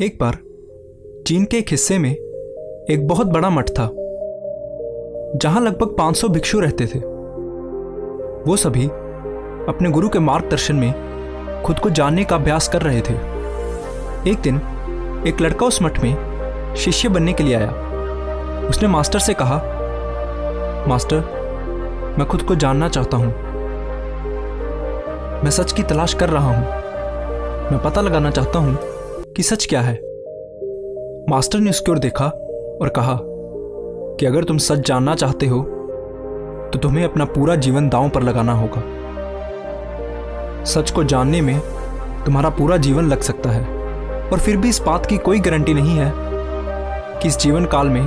एक बार चीन के एक हिस्से में एक बहुत बड़ा मठ था जहां लगभग 500 भिक्षु रहते थे। वो सभी अपने गुरु के मार्गदर्शन में खुद को जानने का अभ्यास कर रहे थे। एक दिन एक लड़का उस मठ में शिष्य बनने के लिए आया। उसने मास्टर से कहा, मास्टर, मैं खुद को जानना चाहता हूं। मैं सच की तलाश कर रहा हूं। मैं पता लगाना चाहता हूं कि सच क्या है। मास्टर ने उसकी ओर देखा और कहा कि अगर तुम सच जानना चाहते हो तो तुम्हें अपना पूरा जीवन दांव पर लगाना होगा। सच को जानने में तुम्हारा पूरा जीवन लग सकता है और फिर भी इस बात की कोई गारंटी नहीं है कि इस जीवन काल में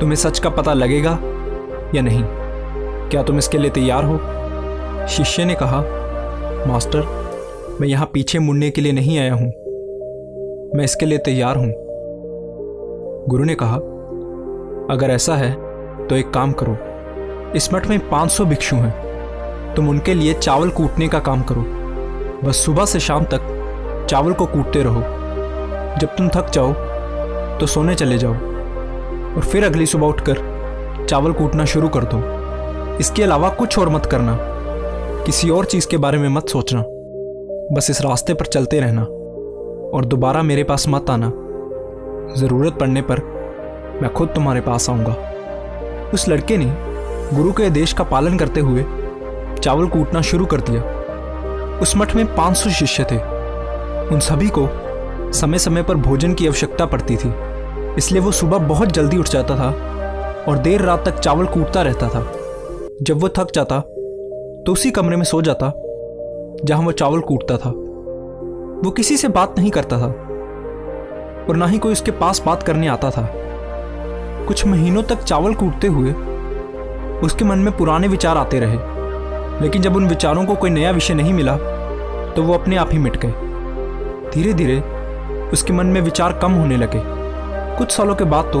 तुम्हें सच का पता लगेगा या नहीं। क्या तुम इसके लिए तैयार हो? शिष्य ने कहा, मास्टर, मैं यहां पीछे मुड़ने के लिए नहीं आया हूं। मैं इसके लिए तैयार हूं। गुरु ने कहा, अगर ऐसा है तो एक काम करो। इस मठ में 500 भिक्षु हैं। तुम उनके लिए चावल कूटने का काम करो। बस सुबह से शाम तक चावल को कूटते रहो। जब तुम थक जाओ तो सोने चले जाओ और फिर अगली सुबह उठकर चावल कूटना शुरू कर दो। इसके अलावा कुछ और मत करना। किसी और चीज़ के बारे में मत सोचना। बस इस रास्ते पर चलते रहना और दोबारा मेरे पास मत आना। ज़रूरत पड़ने पर मैं खुद तुम्हारे पास आऊँगा। उस लड़के ने गुरु के आदेश का पालन करते हुए चावल कूटना शुरू कर दिया। उस मठ में 500 शिष्य थे। उन सभी को समय समय पर भोजन की आवश्यकता पड़ती थी, इसलिए वो सुबह बहुत जल्दी उठ जाता था और देर रात तक चावल कूटता रहता था। जब वो थक जाता तो उसी कमरे में सो जाता जहां वो चावल कूटता था। वो किसी से बात नहीं करता था और ना ही कोई उसके पास बात करने आता था। कुछ महीनों तक चावल कूटते हुए उसके मन में पुराने विचार आते रहे, लेकिन जब उन विचारों को कोई नया विषय नहीं मिला तो वो अपने आप ही मिट गए। धीरे धीरे उसके मन में विचार कम होने लगे। कुछ सालों के बाद तो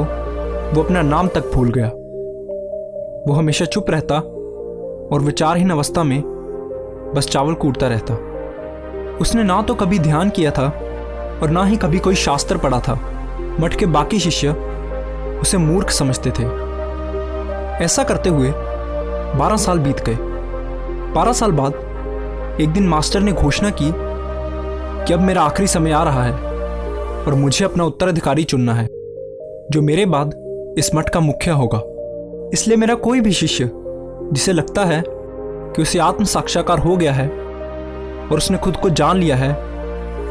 वो अपना नाम तक भूल गया। वो हमेशा चुप रहता और विचारहीन अवस्था में बस चावल कूटता रहता। उसने ना तो कभी ध्यान किया था और ना ही कभी कोई शास्त्र पढ़ा था। मठ के बाकी शिष्य उसे मूर्ख समझते थे। ऐसा करते हुए 12 साल बीत गए। 12 साल बाद एक दिन मास्टर ने घोषणा की कि अब मेरा आखिरी समय आ रहा है और मुझे अपना उत्तराधिकारी चुनना है जो मेरे बाद इस मठ का मुखिया होगा। इसलिए मेरा कोई भी शिष्य जिसे लगता है कि उसे आत्म साक्षात्कार हो गया है और उसने खुद को जान लिया है,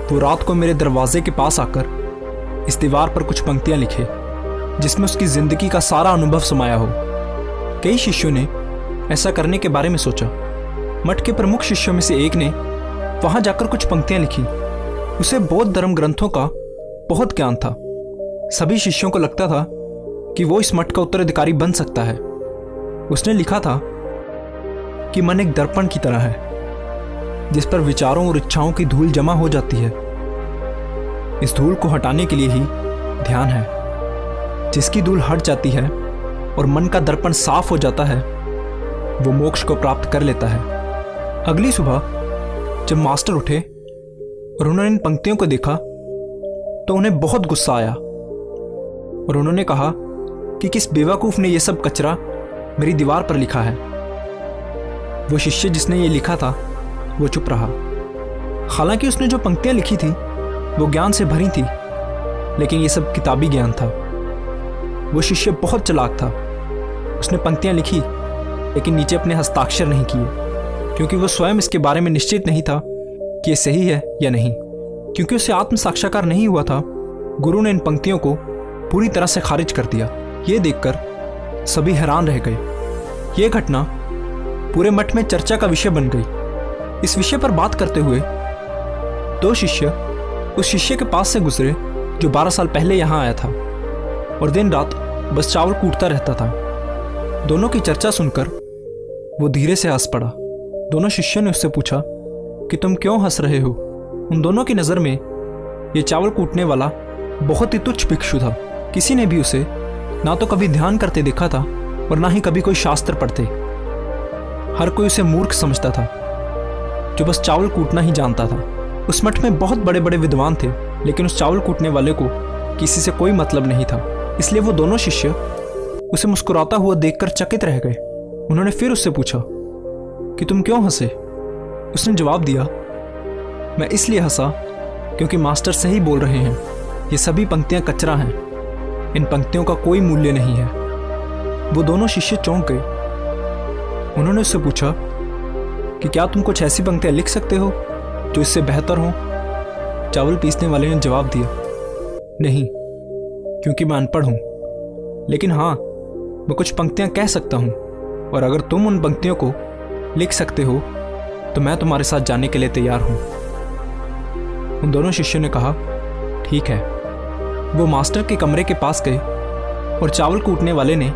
वो रात को मेरे दरवाजे के पास आकर इस दीवार पर कुछ पंक्तियां लिखे जिसमें उसकी जिंदगी का सारा अनुभव समाया हो। कई शिष्यों ने ऐसा करने के बारे में सोचा। मठ के प्रमुख शिष्यों में से एक ने वहां जाकर कुछ पंक्तियां लिखी। उसे बौद्ध धर्म ग्रंथों का बहुत ज्ञान था। सभी शिष्यों को लगता था कि वो इस मठ का उत्तराधिकारी बन सकता है। उसने लिखा था कि मन एक दर्पण की तरह है जिस पर विचारों और इच्छाओं की धूल जमा हो जाती है। इस धूल को हटाने के लिए ही ध्यान है। जिसकी धूल हट जाती है और मन का दर्पण साफ हो जाता है, वो मोक्ष को प्राप्त कर लेता है। अगली सुबह जब मास्टर उठे और उन्होंने इन पंक्तियों को देखा तो उन्हें बहुत गुस्सा आया और उन्होंने कहा कि किस बेवकूफ ने यह सब कचरा मेरी दीवार पर लिखा है। वो शिष्य जिसने ये लिखा था वो चुप रहा। हालांकि उसने जो पंक्तियां लिखी थी वो ज्ञान से भरी थी, लेकिन ये सब किताबी ज्ञान था। वो शिष्य बहुत चालाक था। उसने पंक्तियां लिखी लेकिन नीचे अपने हस्ताक्षर नहीं किए, क्योंकि वो स्वयं इसके बारे में निश्चित नहीं था कि ये सही है या नहीं। क्योंकि उसे आत्म साक्षात्कार नहीं हुआ था, गुरु ने इन पंक्तियों को पूरी तरह से खारिज कर दिया। ये देखकर सभी हैरान रह गए। ये घटना पूरे मठ में चर्चा का विषय बन गई। इस विषय पर बात करते हुए 2 शिष्य उस शिष्य के पास से गुजरे जो 12 साल पहले यहाँ आया था और दिन रात बस चावल कूटता रहता था। दोनों की चर्चा सुनकर वो धीरे से हंस पड़ा। दोनों शिष्यों ने उससे पूछा कि तुम क्यों हंस रहे हो? उन दोनों की नज़र में ये चावल कूटने वाला बहुत ही तुच्छ भिक्षु था। किसी ने भी उसे ना तो कभी ध्यान करते देखा था और ना ही कभी कोई शास्त्र पढ़ते। हर कोई उसे मूर्ख समझता था जो बस चावल कूटना ही जानता था। उस मठ में बहुत बड़े बड़े विद्वान थे लेकिन उस चावल कूटने वाले को किसी से कोई मतलब नहीं था, इसलिए वो दोनों शिष्य उसे मुस्कुराता हुआ देखकर चकित रह गए। उन्होंने फिर उससे पूछा कि तुम क्यों हंसे? उसने जवाब दिया, मैं इसलिए हंसा क्योंकि मास्टर सही बोल रहे हैं, ये सभी पंक्तियां कचरा हैं, इन पंक्तियों का कोई मूल्य नहीं है। वो दोनों शिष्य चौंक गए। उन्होंने उससे पूछा कि क्या तुम कुछ ऐसी पंक्तियां लिख सकते हो जो इससे बेहतर हो? चावल पीसने वाले ने जवाब दिया, नहीं, क्योंकि मैं अनपढ़ हूं, लेकिन हाँ, मैं कुछ पंक्तियां कह सकता हूं, और अगर तुम उन पंक्तियों को लिख सकते हो तो मैं तुम्हारे साथ जाने के लिए तैयार हूं। उन दोनों शिष्यों ने कहा, ठीक है। वो मास्टर के कमरे के पास गए और चावल कूटने वाले ने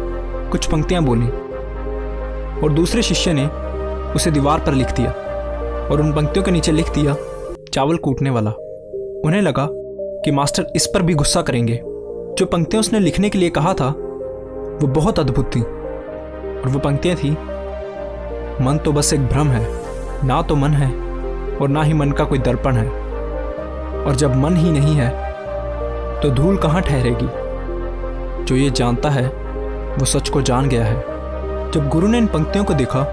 कुछ पंक्तियां बोली और दूसरे शिष्य ने उसे दीवार पर लिख दिया और उन पंक्तियों के नीचे लिख दिया, चावल कूटने वाला। उन्हें लगा कि मास्टर इस पर भी गुस्सा करेंगे। जो पंक्तियां उसने लिखने के लिए कहा था वो बहुत अद्भुत थी, और वो पंक्तियां थी, मन तो बस एक भ्रम है, ना तो मन है और ना ही मन का कोई दर्पण है, और जब मन ही नहीं है तो धूल कहाँ ठहरेगी। जो ये जानता है वो सच को जान गया है। जब गुरु ने इन पंक्तियों को देखा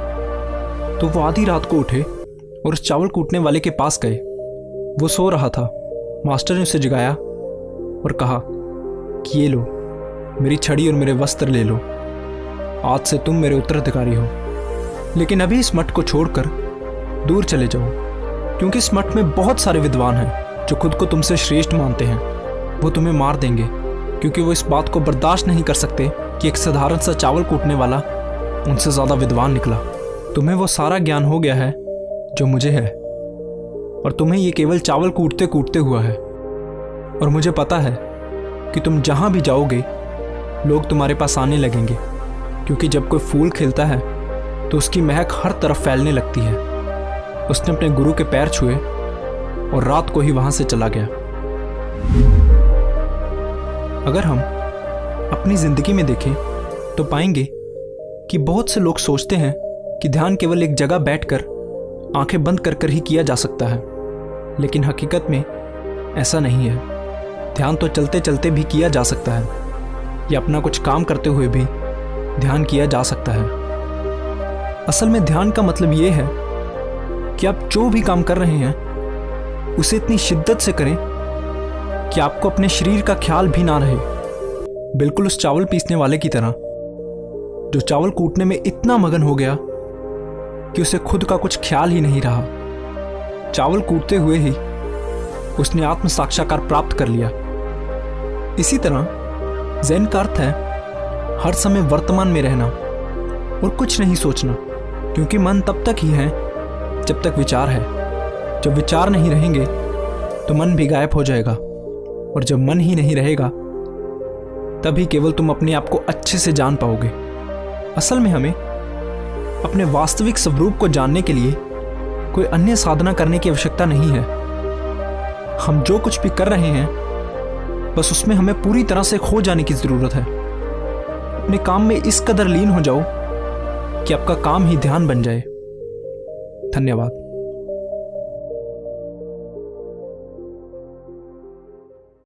तो वो आधी रात को उठे और उस चावल कूटने वाले के पास गए। वो सो रहा था। मास्टर ने उसे जगाया और कहा कि ये लो, मेरी छड़ी और मेरे वस्त्र ले लो, आज से तुम मेरे उत्तराधिकारी हो, लेकिन अभी इस मठ को छोड़कर दूर चले जाओ, क्योंकि इस मठ में बहुत सारे विद्वान हैं जो खुद को तुमसे श्रेष्ठ मानते हैं। वो तुम्हें मार देंगे, क्योंकि वो इस बात को बर्दाश्त नहीं कर सकते कि एक साधारण सा चावल कूटने वाला उनसे ज़्यादा विद्वान निकला। तुम्हें वो सारा ज्ञान हो गया है जो मुझे है, और तुम्हें ये केवल चावल कूटते कूटते हुआ है। और मुझे पता है कि तुम जहाँ भी जाओगे लोग तुम्हारे पास आने लगेंगे, क्योंकि जब कोई फूल खिलता है तो उसकी महक हर तरफ फैलने लगती है। उसने अपने गुरु के पैर छुए और रात को ही वहाँ से चला गया। अगर हम अपनी जिंदगी में देखें तो पाएंगे कि बहुत से लोग सोचते हैं कि ध्यान केवल एक जगह बैठकर आंखें बंद कर कर ही किया जा सकता है, लेकिन हकीकत में ऐसा नहीं है। ध्यान तो चलते चलते भी किया जा सकता है, या अपना कुछ काम करते हुए भी ध्यान किया जा सकता है। असल में ध्यान का मतलब ये है कि आप जो भी काम कर रहे हैं उसे इतनी शिद्दत से करें कि आपको अपने शरीर का ख्याल भी ना रहे, बिल्कुल उस चावल पीसने वाले की तरह जो चावल कूटने में इतना मगन हो गया कि उसे खुद का कुछ ख्याल ही नहीं रहा। चावल कूटते हुए ही उसने आत्म साक्षात्कार प्राप्त कर लिया। इसी तरह ज़ेन का अर्थ है हर समय वर्तमान में रहना और कुछ नहीं सोचना, क्योंकि मन तब तक ही है जब तक विचार है। जब विचार नहीं रहेंगे तो मन भी गायब हो जाएगा, और जब मन ही नहीं रहेगा तभी केवल तुम अपने आप को अच्छे से जान पाओगे। असल में हमें अपने वास्तविक स्वरूप को जानने के लिए कोई अन्य साधना करने की आवश्यकता नहीं है। हम जो कुछ भी कर रहे हैं बस उसमें हमें पूरी तरह से खो जाने की जरूरत है। अपने काम में इस कदर लीन हो जाओ कि आपका काम ही ध्यान बन जाए। धन्यवाद।